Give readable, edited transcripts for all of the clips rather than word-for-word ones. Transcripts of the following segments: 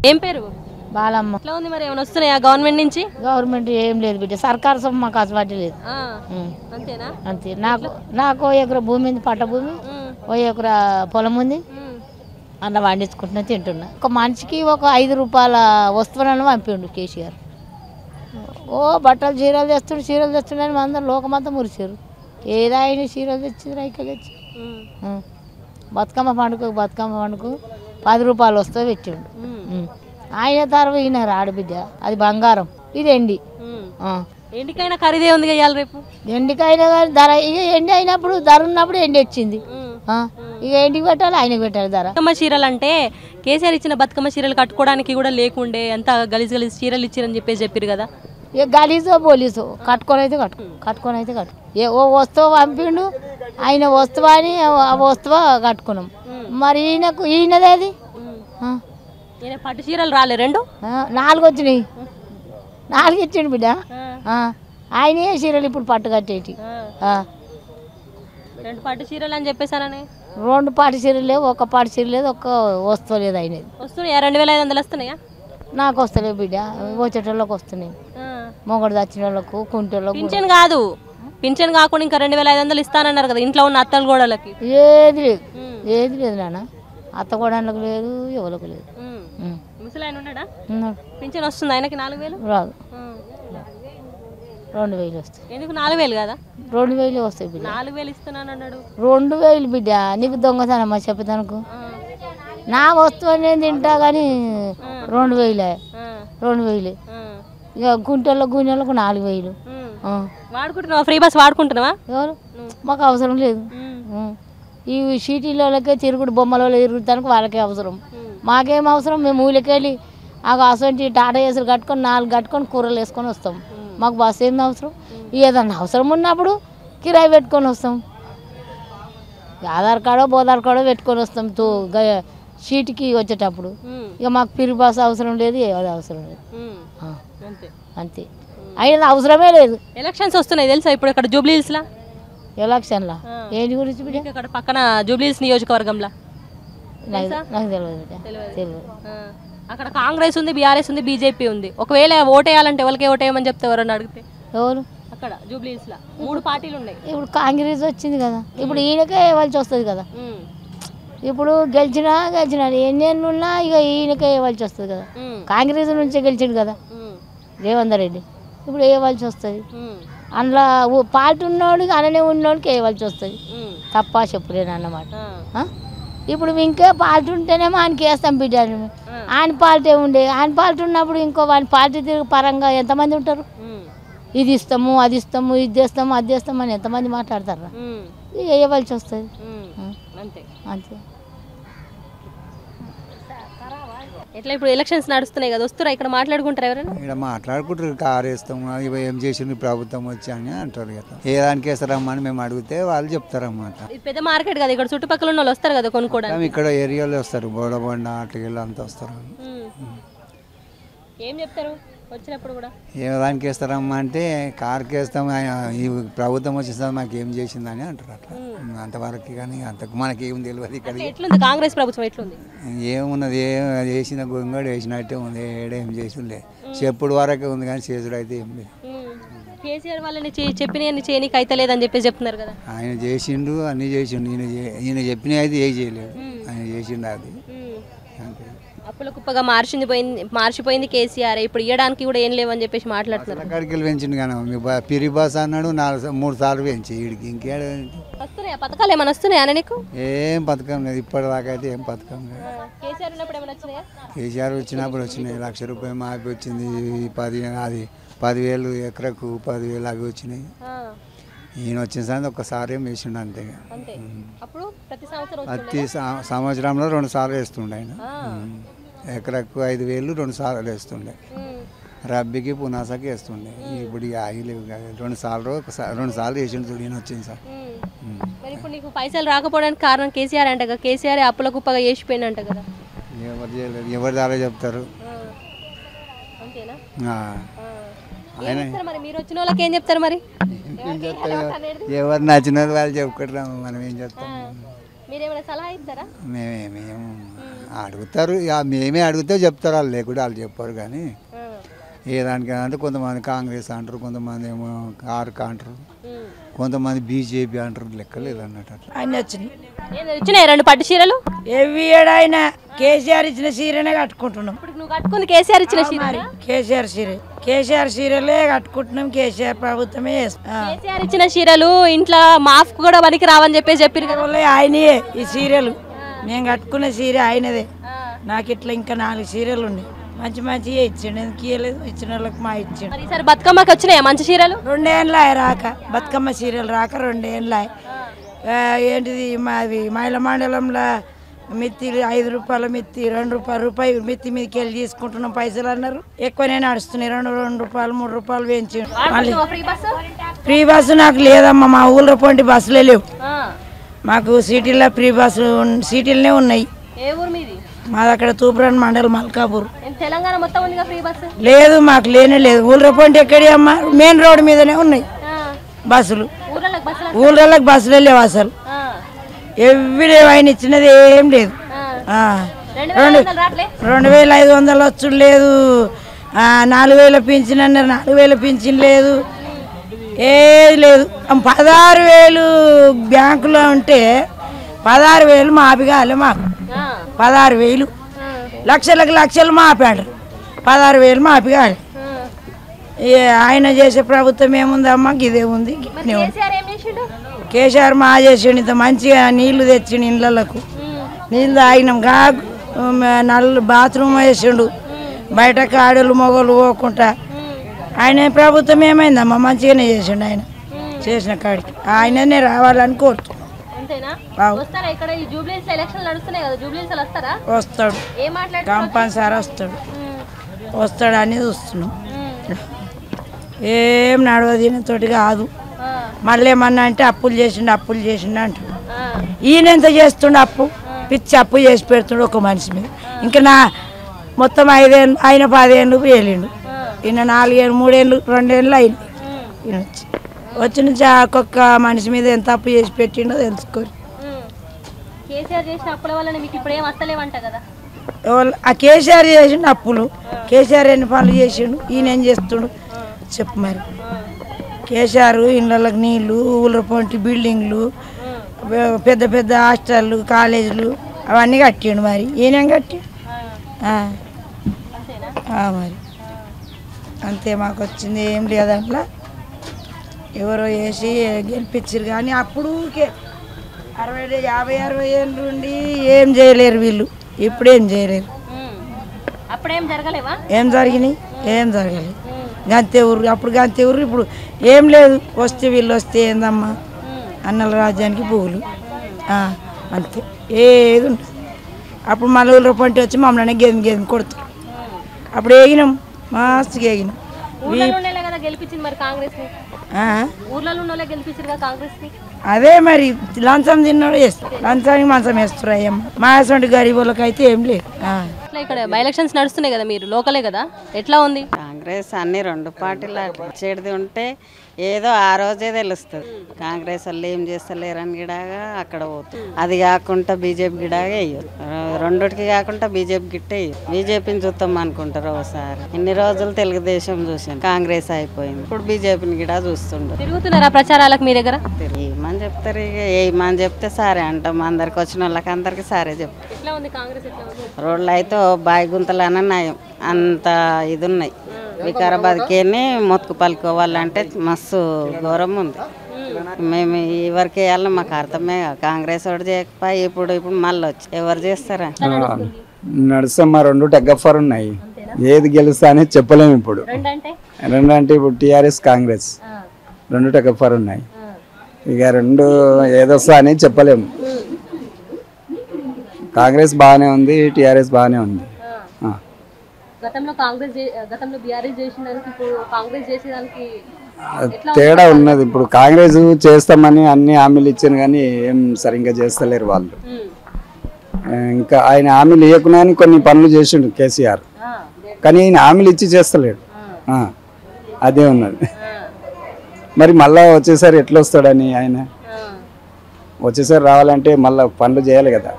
ఏం పేరు? బాలమ్మ. ఎట్లా ఉంది మరి? ఏమైనా వస్తున్నాయా గవర్నమెంట్ నుంచి? గవర్నమెంట్ ఏం లేదు బిడ్డ, సర్కారు సొమ్ము మాకు అసలు లేదు. అంతేనా? అంతే. నాకు ఎకరా భూమి ఉంది, పట్ట భూమి, ఎకరా పొలం ఉంది. అలా వండించుకుంటున్నా, తింటున్నా. ఒక మనిషికి ఒక 5 రూపాయల వస్తువులను పంపిండు కేసీఆర్. బట్టలు చీరలు తెస్తుండని అందరూ లోకమంతా మురిచారు. ఏదైనా చీరలు తెచ్చి రైకలు తెచ్చి బతుకమ్మ పండుగకు 10 రూపాయలు వస్తే పెట్టిండు. ఆయన తర్వాత ఈయన రాడు బిడ్డ, అది బంగారం, ఇది ఎండి. ఎండికైనా ఖరీదే ఉంది ఇవాళ రేపు. ఎండికైనా కానీ ధర, ఇక ఎండి అయినప్పుడు ధర ఉన్నప్పుడు ఎండి వచ్చింది. ఇక ఎండికి పెట్టాలి, ఆయనకి పెట్టాలి ధర. బతుకమ్మ చీరలు అంటే కేసీఆర్ ఇచ్చిన బతుకమ్మ చీరలు కట్టుకోవడానికి కూడా లేకుండే, ఎంత గలీజ్ చీరలు ఇచ్చారని చెప్పారు కదా. ఇక గలీజో పోలీసో కట్టుకొని అయితే కట్టు ఓ వస్తువు పంపిండు, ఆయన వస్తువు అని ఆ వస్తువు కట్టుకున్నాం. మరి ఈయనదేది పట్టు చీరలు రాలే, 4 వచ్చినాయి, 4 ఇచ్చిండు బిడ్డ. ఆయనే చీరలు ఇప్పుడు పట్టు కట్టేటి. 2 పట్టు చీరలు అని చెప్పేసారని. 2 పట్టు చీరలు లేవు, 1 పట్టు చీర లేదు, 1 వస్తువు లేదు. అయినది వస్తున్నాయా? 2500 వస్తున్నాయా? నాకు వస్తలేవు బిడ్డ, వచ్చేటోళ్ళకి వస్తున్నాయి. మొగడు దచ్చిన వాళ్ళకు, కుంటోళ్ళకు. పింఛన్ కాదు, పింఛన్ కాకుండా ఇంకా 2500 ఇస్తానన్నారు కదా ఇంట్లో ఉన్న అత్తలు గోడలకి. ఏది లేదు నాన్న, అత్త గోడలకు లేదు, ఎవరికి లేదు. ముసలాయన ఉన్నాడా? పింఛన్ వస్తుంది ఆయనకి? 4000 రాదు, 2000 వస్తాయి. ఎందుకు 4000 కదా? 2000 వస్తాయి బిడ్డ. 4000 ఇస్తున్నాను అన్నాడు. 2000 బిడ్డ, నీకు దొంగతనమ్మా చెప్పేదానికి. నా వస్తువు నేను తింటా కానీ 2000 ఇక గుంటలకు 4000. వాడుకుంటున్నావా? Free bus వాడుకుంటున్నావా? ఎవరు? మాకు అవసరం లేదు. ఈ సిటీలకే తిరుగుడు, బొమ్మల తిరుగుతానికి వాళ్ళకే అవసరం, మాకేం అవసరం? మేము ఊళ్ళకెళ్ళి అసలు టాటా ఏసులు కట్టుకొని 4 కట్టుకొని కూరలు వేసుకొని వస్తాం. మాకు బస్సు ఏం అవసరం? ఏదన్నా అవసరం ఉన్నప్పుడు కిరాయి పెట్టుకొని వస్తాం, ఆధార్ కార్డో పెట్టుకొని వస్తాం సీటుకి వచ్చేటప్పుడు. ఇక మాకు పిరి బస్సు అవసరం లేదు, ఏది అవసరం లేదు, అంతే. అయినది అవసరమే లేదు. ఎలక్షన్స్ వస్తున్నాయి తెలుసా ఇప్పుడు ఇక్కడ జూబ్లీ హిల్స్ లా? ఎలక్షన్లా ఏంటి గురించి బిడ్డ? ఇక్కడ పక్కన జూబ్లీ హిల్స్ నియోజకవర్గంలో. నాకు తెలియదు. అక్కడ కాంగ్రెస్ ఉంది, బీఆర్ఎస్ ఉంది, బీజేపీ ఉంది. ఒకవేళ ఓటేయాలంటే ఎవరికి ఓటేయమని చెప్తే ఎవరన్నా అడిగితే? ఎవరు? అక్కడ జూబ్లీ హిల్స్ లా 3 పార్టీలు ఉన్నాయి. ఇప్పుడు కాంగ్రెస్ వచ్చింది కదా, ఇప్పుడు ఈయనకే ఇవ్వాల్సి వస్తుంది కదా. ఇప్పుడు గెలిచినా ఎన్నేళ్ళు ఉన్నా ఇక ఈయనకే ఇవ్వాల్సి వస్తుంది కదా. కాంగ్రెస్ నుంచే గెలిచిండు కదా రేవంత్ రెడ్డి, ఇప్పుడు వేయవలసి వస్తుంది. అందులో పార్టీ ఉన్నోడికి అననే ఉన్నోడికి వేయవలసి వస్తుంది, తప్ప చెప్పలేను అన్నమాట. ఇప్పుడు ఇంకే పార్టీ ఉంటేనేమో ఆయనకి వేస్తాం బిడ్డ. ఆయన పార్టీ ఉండే, ఆయన పార్టీ ఉన్నప్పుడు ఇంకో వాని పార్టీ పరంగా ఎంతమంది ఉంటారు? ఇది ఇస్తాము, అది ఇస్తాము, ఇది చేస్తాము, అది చేస్తాము అని ఎంతమంది మాట్లాడతారా? వేయవలసి వస్తుంది, అంతే. ఎట్లా ఇప్పుడు ఎలక్షన్స్ నడుస్తున్నాయి కదా, వస్తురా ఇక్కడ మాట్లాడుకుంటారు ఎవరైనా? ఇక్కడ మాట్లాడుకుంటారు, కారు వేస్తాము, ఇవి ఏం చేసింది ప్రభుత్వం వచ్చి అని అంటారు కదా. ఏ దానికి వేస్తారమ్మా అని మేము అడిగితే వాళ్ళు చెప్తారన్నమాట. పెద్ద మార్కెట్ కదా, ఇక్కడ చుట్టుపక్కల ఉన్న వాళ్ళు వస్తారు కదా కొనుక్కోవడానికి. ఇక్కడ ఏరియాలో వస్తారు, బోడబండ అట్లా అంతా వస్తారు. ఏం చెప్తారు వచ్చినప్పుడు కూడా? ఏ దానికి వేస్తారమ్మా అంటే కారుకి వేస్తాం, ఈ ప్రభుత్వం వచ్చేస్తుంది మాకు ఏం చేసిందని అంటారు. అట్లా అంతవరకు కానీ అంతకు మనకి ఏం తెలియదు. ఇక్కడ ఎట్లుంది కాంగ్రెస్ ప్రభుత్వం? ఎట్లుంది? ఏమున్నది, వేసిన గొంగడు వేసినట్టే ఉంది, ఏడేం చేసిండే చెప్పుడు వరకే ఉంది కానీ చేసుడు అయితే ఏం లేదు. కేసీఆర్ వాళ్ళని చెప్పిన చేయనీకి అయితే లేదని చెప్పేసి చెప్తున్నారు కదా. ఆయన చేసిండు, అన్ని చేసిండు. ఈయన చెప్పిన అయితే ఏ చేయలేడు, ఆయన చేసిండు అది. అప్పుల కుప్పగా మార్చిపోయింది కేసీఆర్, ఇప్పుడు ఇవ్వడానికి కూడా ఏం లేవని చెప్పేసి మాట్లాడుతున్నారు. అక్కడికి వెళ్ళి పెంచిండు కానీ పిరి బస్ అన్నాడు, 3 సార్లు పెంచి వీడికి ఇంకేడ వస్తున్నాయా పథకాలు? ఏమైనా వస్తున్నాయా నీకు? ఏం పథకం లేదు ఇప్పటిదాకా అయితే, ఏం పథకం లేదు. కేసీఆర్ ఉన్నప్పుడు ఏమైనా వచ్చినాయా? కేసీఆర్ వచ్చినప్పుడు వచ్చినాయి, 1,00,000 రూపాయలు మాపి వచ్చింది, 10,000 ఎకరకు 10,000 అవి వచ్చినాయి. ఈయన వచ్చిన సార్ ఒక్కసారి ఏం వేసిండు అంతే. ప్రతి సంవత్సరంలో 2 సార్లు వేస్తుండే ఆయన. ఎకరకు 5,000 2 సార్లు వేస్తుండే, రబ్బీకి పునాసాకి వేస్తుండే. ఇప్పుడు ఆగిలేవు, 2 సార్లు వేసిండు చూడు ఈయన వచ్చింది సార్. ఇప్పుడు నీకు పైసలు రాకపోవడానికి కారణం కేసీఆర్ అంట కదా, కేసీఆర్ అప్పుల కుప్పగా వేసిపోయినంట కదా. ఎవరు చేయలేదు, ఎవరి ద్వారా చెప్తారు. మీరు వచ్చిన వాళ్ళకి ఏం చెప్తారు మరి? ఎవరు నచ్చిన వాళ్ళు చెప్పుకుంటాము, మనం ఏం చెప్తాం. మీరేమైనా సలహా ఇస్తారా? మేము అడుగుతారు, ఇక మేమే అడిగితే చెప్తారు, వాళ్ళు లేకుండా వాళ్ళు చెప్పారు. కానీ ఏ దానికైనా అంటే కొంతమంది కాంగ్రెస్ అంటారు, కొంతమంది ఏమో ఆర్క్ అంటారు, కొంతమంది బీజేపీ అంటారు, లెక్కలేదు అన్నట్టు. ఆయన వచ్చినాయి ఇచ్చినాయి 2 పట్టు చీరలు. ఎవ్వి ఆయన కేసీఆర్ ఇచ్చిన చీరనే కట్టుకుంటున్నాం. ఇప్పుడు నువ్వు కట్టుకుంది కేసీఆర్ ఇచ్చిన చీర. కేసీఆర్ చీరలే కట్టుకుంటున్నాం. కేసీఆర్ ప్రభుత్వమే కేసీఆర్ ఇచ్చిన చీరలు ఇంట్లో మాఫ్ కూడా పనికి రావని చెప్పారు కదా. ఆయనే ఈ చీరలు, నేను కట్టుకున్న చీర ఆయనదే. నాకు ఇట్లా ఇంకా 4 చీరలు ఉన్నాయి. మంచిగా ఇచ్చిండు. ఎందుకు ఇవ్వలేదు? ఇచ్చిన వాళ్ళకి మా ఇచ్చిండు. ఈసారి బతుకమ్మకి వచ్చినాయా మంచి చీరలు? 2 ఏళ్ళ రాక బతుకమ్మ చీరలు రాక 2 ఏళ్ళ. ఏంటిది మాది మహిళ మండలంలో మిత్తి 5 రూపాయల మిత్తి, 2 రూపాయలు మిత్తి మీదకి వెళ్ళి తీసుకుంటున్నాం. పైసలు అన్నారు, ఎక్కువనే నడుస్తున్నాయి. 2 రూపాయలు 3 రూపాయలు పెంచి. మళ్ళీ ఫ్రీ బస్సు నాకు లేదమ్మా. మా ఊళ్ళో పోంటి బస్సులే లేవు. మాకు సిటీలో ఫ్రీ బస్సు సిటీలనే ఉన్నాయి. మాది అక్కడ తూపురాన్ మండలం మల్కాపూర్. తెలంగాణ మొత్తం ఉంది ఫ్రీ బస్సు లేదు, మాకు లేనే లేదు. ఊళ్ళో పోంటి ఎక్కడి అమ్మా, మెయిన్ రోడ్ మీదనే ఉన్నాయి బస్సులు. ఊళ్ళకి బస్సులే లేవు అసలు. ఎవ్రీ ఆయన ఇచ్చినది ఏం లేదు. 2500 వచ్చుడు లేదు. 4000 పింఛన్ అన్నారు, 4000 పింఛన్ లేదు, ఏది లేదు. 16,000 బ్యాంకులో ఉంటే 16,000 మాపి కాలే మాకు. 16,000 లక్షలు మాపాడు. 16,000 మాపి కాలే. ఆయన చేసే ప్రభుత్వం ఏముందమ్మా, ఇదే ఉంది. కేసీఆర్ మా చేసిండు. ఇంత మంచిగా నీళ్లు తెచ్చిండు ఇళ్ళకు. నీళ్ళు తాగినాం. నల్లు బాత్రూమ్ వేసిండు. బయటకు ఆడలు మొగలు పోకుండా. ఆయన ప్రభుత్వం ఏమైందమ్మా, మంచిగానే చేసిండు. ఆయన చేసిన కాడికి ఆయననే రావాలని కోరుతున్నాం. వస్తాడు, కంపల్సరీ వస్తాడు అని చూస్తున్నాం. ఏం నడవదీన తోటి కాదు. మళ్ళీ ఏమన్నా అంటే అప్పులు చేసిండు అంటాడు. ఈయన ఎంత చేస్తుండు అప్పు, పిచ్చి అప్పు చేసి పెడుతుండు ఒక మనిషి మీద. ఇంకా మొత్తం 5 ఏళ్ళు, ఆయన 10 ఏళ్ళు వేలిండు. ఈయన 4 ఏళ్ళు, 3 ఏళ్ళు, 2 ఏళ్ళు అయింది. ఈయన వచ్చి నుంచి ఒక్కొక్క మనిషి మీద ఎంత అప్పు చేసి పెట్టిండో తెలుసుకోరు. ఆ కేసీఆర్ చేసిండు అప్పులు. కేసీఆర్ ఎన్ని పనులు చేసిండు, ఈయన ఏం చేస్తుండు చెప్పు మరి. కేసీఆర్ ఇళ్ళకి నీళ్ళు, ఊళ్ళ పొంటి బిల్డింగ్లు, పెద్ద పెద్ద హాస్టళ్ళు, కాలేజీలు అవన్నీ కట్టిండు. మరి ఈయనేం కట్టిండు మరి. అంతే, మాకు వచ్చింది ఏం లేదు. అట్లా ఎవరో వేసి గెలిపించారు. కానీ అప్పుడు 50-60 ఏళ్ళు ఉండి ఏం చేయలేరు వీళ్ళు. ఇప్పుడు ఏం చేయలేరు. ఏం జరిగినాయి? ఏం జరగలేదు. గంతే ఊరు, అప్పుడు గంతే ఊరు. ఇప్పుడు ఏం లేదు. వస్తే వీళ్ళు వస్తే ఏందమ్మా, అన్నల రాజ్యానికి పువ్వులు అంతే, ఏది ఉంటుంది. అప్పుడు మన ఊళ్ళో పంట వచ్చి మమ్మల్ని గేదె కొడుతారు. అప్పుడు ఏగినాం, మస్తుగా ఏగినాం. అదే మరి లంచం తిన్నాడు వేస్తారు. లంచానికి మంచం వేస్తారు. అయ్యమ్మ మా అసంటి గరీబులకు అయితే ఏం లేదు. ఇక్కడ బై ఎలక్షన్స్ నడుస్తున్నాయి కదా, మీరు లోకలే కదా, ఎట్లా ఉంది? కాంగ్రెస్ అన్ని 2 పార్టీలు ఇచ్చేది ఉంటే ఏదో ఆ రోజే తెలుస్తుంది. కాంగ్రెస్ వాళ్ళు ఏం చేస్తలేరని గిడాగా అక్కడ పోతుంది. అది కాకుండా బీజేపీ గిడాగా వేయదు. 2కి కాకుండా బీజేపీ గిట్టే బీజేపీని చూస్తాం అనుకుంటారు ఒకసారి. ఇన్ని రోజులు తెలుగుదేశం చూసాను, కాంగ్రెస్ అయిపోయింది. ఇప్పుడు బీజేపీని గిడా చూస్తుండ్రు. తిరుగుతున్నారా ప్రచారాలకు మీ దగ్గర? ఏమని చెప్తారు, ఇక ఏమని చెప్తే సరే అంటాం. అందరికి వచ్చిన వాళ్ళకి అందరికి సరే చెప్తాం. రోడ్లు అయితే బాయి గుంతలనే నయం, అంత ఇది ఉన్నాయి. వికారాబాద్కి మొత్తుకు పోవాలంటే మస్తు ఘోరం ఉంది. మేము ఎవరికి వేయాలో మాకు అర్థమే. కాంగ్రెస్ వాడు చేయకపోయి ఇప్పుడు మళ్ళీ వచ్చి ఎవరు చేస్తారా? నడుస్తాం. 2 టెగ్గఫర్ ఉన్నాయి. ఏది గెలుస్తా అనేది చెప్పలేము. ఇప్పుడు 2 అంటే ఇప్పుడు టీఆర్ఎస్ కాంగ్రెస్ 2 టెగ్గఫర్ ఉన్నాయి. ఇక 2 ఏదొస్తా అనేది చెప్పలేము. కాంగ్రెస్ బాగానే ఉంది, టీఆర్ఎస్ బాగానే ఉంది. గతంలో బీఆర్ఎస్ చేసేదానికి ఇప్పుడు కాంగ్రెస్ చేసేదానికి తేడా ఉన్నది. ఇప్పుడు కాంగ్రెస్ చేస్తామని అన్ని హామీలు ఇచ్చారు, కానీ ఏం సరిగ్గా చేస్తలేరు వాళ్ళు. ఇంకా ఆయన హామీలు ఇవ్వకున్నా కొన్ని పనులు చేసిండు కేసీఆర్, కానీ ఆయన హామీలు ఇచ్చి చేస్తలేడు. అదే ఉన్నది. మరి మళ్ళా వచ్చేసరి ఎట్లా వస్తాడని ఆయన వచ్చేసారి రావాలంటే మళ్ళీ పనులు చేయాలి కదా.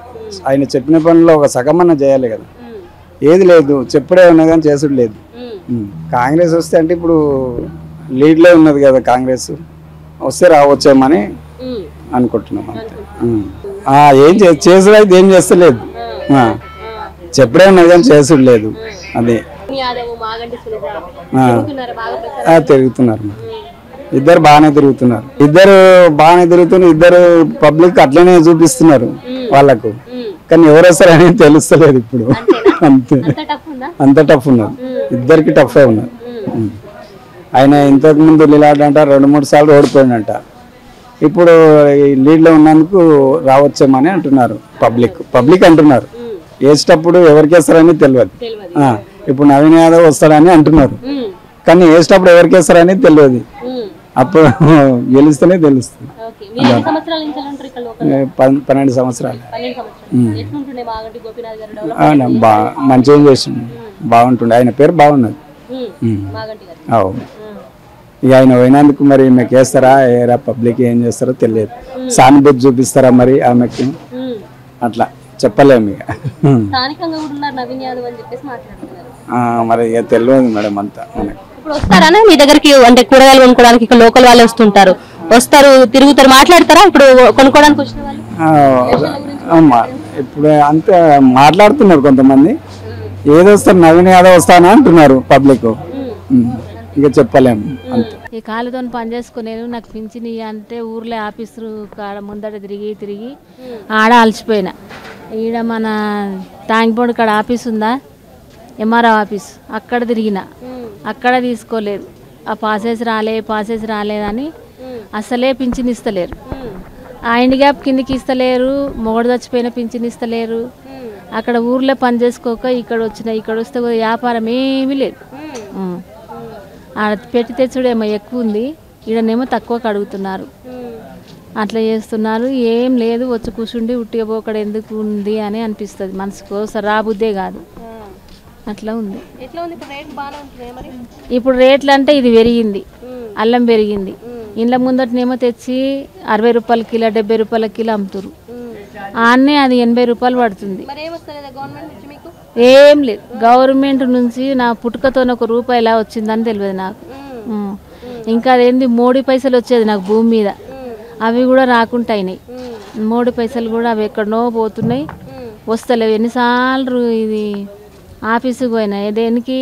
ఆయన చెప్పిన పనుల్లో ఒక సగమన్న చేయాలి కదా. ఏది లేదు, చెప్పుడే ఉన్నా కానీ చేసుడు లేదు. కాంగ్రెస్ వస్తే అంటే ఇప్పుడు లీడ్లో ఉన్నది కదా కాంగ్రెస్, వస్తే రావచ్చేమని అనుకుంటున్నాం అంతే. ఏం చేసుడు అయితే ఏం చేస్తలేదు, చెప్పుడే ఉన్నది కానీ చేసుడు లేదు. అదే తిరుగుతున్నారు, ఇద్దరు బాగానే తిరుగుతున్నారు. ఇద్దరు పబ్లిక్ అట్లనే చూపిస్తున్నారు వాళ్ళకు, కానీ ఎవరు వస్తారని తెలుస్తలేదు ఇప్పుడు. అంతే, అంత టఫ్ ఉన్నారు, ఇద్దరికి టఫే ఉన్నారు. ఆయన ఇంతకు ముందు లీలాడంట 2-3 సార్లు ఓడిపోయినంట. ఇప్పుడు లీడ్లో ఉన్నందుకు రావచ్చేమని అంటున్నారు పబ్లిక్ అంటున్నారు. వేసేటప్పుడు ఎవరికి వేస్తారని తెలియదు. ఇప్పుడు నవీన్ యాదవ్ వస్తాడని అంటున్నారు, కానీ వేసేటప్పుడు ఎవరికి వేస్తారని తెలియదు. అప్పుడు గెలిస్తేనే తెలుస్తుంది. 12 సంవత్సరాలు మంచిగా చేసింది, బాగుంటుండే. ఆయన పేరు బాగున్నది. ఇక ఆయన పోయినందుకు మరి మీకు వేస్తారా ఏరా పబ్లిక్ ఏం చేస్తారో తెలియదు. సానుభూతి చూపిస్తారా మరి ఆమెకి, అట్లా చెప్పలేము ఇక. మరి ఇక తెలియదు మేడం అంతా మనకి. ఇప్పుడు వస్తారా మీ దగ్గరికి, అంటే కూరగాయలు కొనుక్కోవడానికి ఇక్కడ లోకల్ వాళ్ళే వస్తుంటారు, వస్తారు, తిరుగుతారు, మాట్లాడతారా ఇప్పుడు కొనుక్కోవడానికి వచ్చిన వాళ్ళు? ఇప్పుడు అంతే మాట్లాడుతున్నారు కొంతమంది. ఏదో వస్తారు నవీన్ యాదవ్ వస్తానా అంటున్నారు పబ్లిక్, ఇక చెప్పలేము అంతే. ఈ కాలుతో పని చేసుకునేది నాకు పింఛన్ అంటే ఊర్లో ఆఫీసు కాడ ముందట తిరిగి ఆడ అలసిపోయినా. ఈడ మన తాంగిపోడు కాడ ఆఫీస్ ఉందా, ఎంఆర్ఓ ఆఫీస్, అక్కడ తిరిగిన, అక్కడ తీసుకోలేదు. ఆ పాసెస్ రాలేదని అసలే పింఛన్ ఇస్తలేరు. ఆ ఇండి గ్యాప్ కిందికి ఇస్తలేరు, మొగడు చచ్చిపోయిన పింఛన్ ఇస్తలేరు. అక్కడ ఊర్లో పని చేసుకోక ఇక్కడ వస్తే వ్యాపారం ఏమీ లేదు. పెట్టి తెచ్చుడేమో ఎక్కువ ఉంది, ఈడనేమో తక్కువ కడుగుతున్నారు. అట్లా చేస్తున్నారు. ఏం లేదు, వచ్చి కూర్చుండి ఉట్టిగా పోకడ ఎందుకు ఉంది అని అనిపిస్తుంది మనసుకు, రాబుద్దే కాదు. అట్లా ఉంది. ఇప్పుడు రేట్లు అంటే ఇది పెరిగింది, అల్లం పెరిగింది. ఇండ్ల ముందటనేమో తెచ్చి 60 రూపాయల కిలో, 70 రూపాయల కిలో అమ్ముతారు. ఆన్నే అది 80 రూపాయలు పడుతుంది. ఏం లేదు, గవర్నమెంట్ నుంచి నా పుట్టుకతో ₹1 ఎలా వచ్చిందని తెలియదు నాకు. ఇంకా అదేంది మోడీ పైసలు వచ్చేది నాకు భూమి మీద, అవి కూడా రాకుండా అయినాయి. మోడీ పైసలు కూడా అవి ఎక్కడనో పోతున్నాయి, వస్తలేవు. ఎన్నిసార్లు ఇది ఆఫీసుకు పోయినా, దేనికి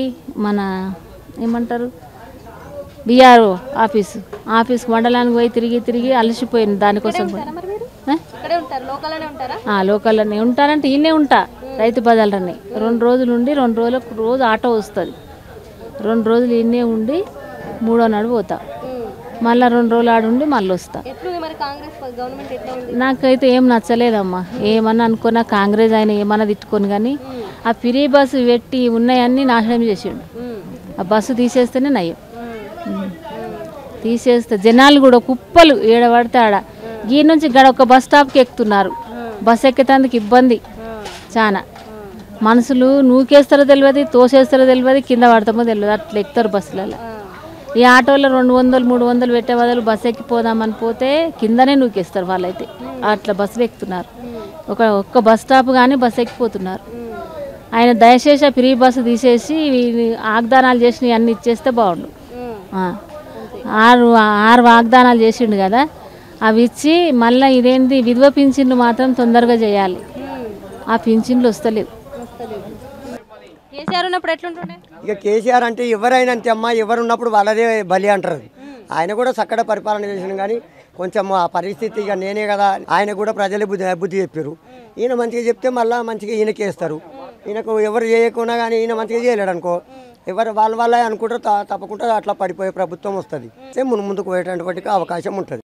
మన ఏమంటారు బిఆర్ఓ ఆఫీస్కి మండలానికి పోయి తిరిగి అలసిపోయింది దానికోసం. లోకల్లోనే ఉంటారంటే ఈయనే ఉంటా, రైతు బజార్లోనే 2 రోజులు ఉండి 2 రోజులకు రోజు ఆటో వస్తుంది. 2 రోజులు ఈయనే ఉండి 3వ నాడు పోతా, మళ్ళీ 2 రోజులు ఆడుండి మళ్ళీ వస్తా. నాకైతే ఏం నచ్చలేదమ్మా. ఏమన్నా అనుకున్నా కాంగ్రెస్ ఆయన ఏమన్నా తిట్టుకొని, కానీ ఆ ఫ్రీ బస్సు పెట్టి ఉన్నాయన్నీ నాశనం చేసిండు. ఆ బస్సు తీసేస్తేనే నయం. తీసేస్తే జనాలు కూడా కుప్పలు ఏడబడితే ఆడ ఈ నుంచి గడ ఒక బస్ స్టాప్కి ఎక్కుతున్నారు. బస్ ఎక్కేందుకు ఇబ్బంది చాలా. మనుషులు నూకేస్తారో తెలియదు, తోసేస్తారో తెలియదు, కింద పడతామో తెలియదు, అట్లా ఎక్కుతారు బస్సులలో. ఈ ఆటోలో 200-300 పెట్టే బదులు బస్సు ఎక్కిపోదామని పోతే కిందనే నూకేస్తారు వాళ్ళైతే. అట్లా బస్సులు ఎక్కుతున్నారు. ఒక్క బస్ స్టాప్ కానీ బస్సు ఎక్కిపోతున్నారు. ఆయన దయచేసి ఆ ఫ్రీ బస్సు తీసేసి వాగ్దానాలు చేసినవి అన్నీ ఇచ్చేస్తే బాగుండు. 6 వాగ్దానాలు చేసిండు కదా, అవి ఇచ్చి మళ్ళీ ఇదేంటి విధవ పింఛన్లు మాత్రం తొందరగా చేయాలి. ఆ పింఛన్లు వస్తలేవు. కేసీఆర్ ఉన్నప్పుడు ఎట్లుంటుండే? ఇక కేసీఆర్ అంటే ఎవరైనా అంతే అమ్మా, ఎవరు ఉన్నప్పుడు వాళ్ళదే బలి అంటారు. ఆయన కూడా చక్కగా పరిపాలన చేసిన, కానీ కొంచెం ఆ పరిస్థితి ఇక నేనే కదా, ఆయన కూడా ప్రజలే బుద్ధి చెప్పారు. ఈయన మంచిగా చెప్తే మళ్ళీ మంచిగా ఈయనకి వేస్తారు. ఈయనకు ఎవరు చేయకున్నా కానీ ఈయన మంచిగా చేయలేడు అనుకో, ఎవరు వాళ్ళే అనుకుంటారు, తప్పకుండా అట్లా పడిపోయే ప్రభుత్వం వస్తుంది. ముందుకు పోయేటటువంటి అవకాశం ఉంటుంది.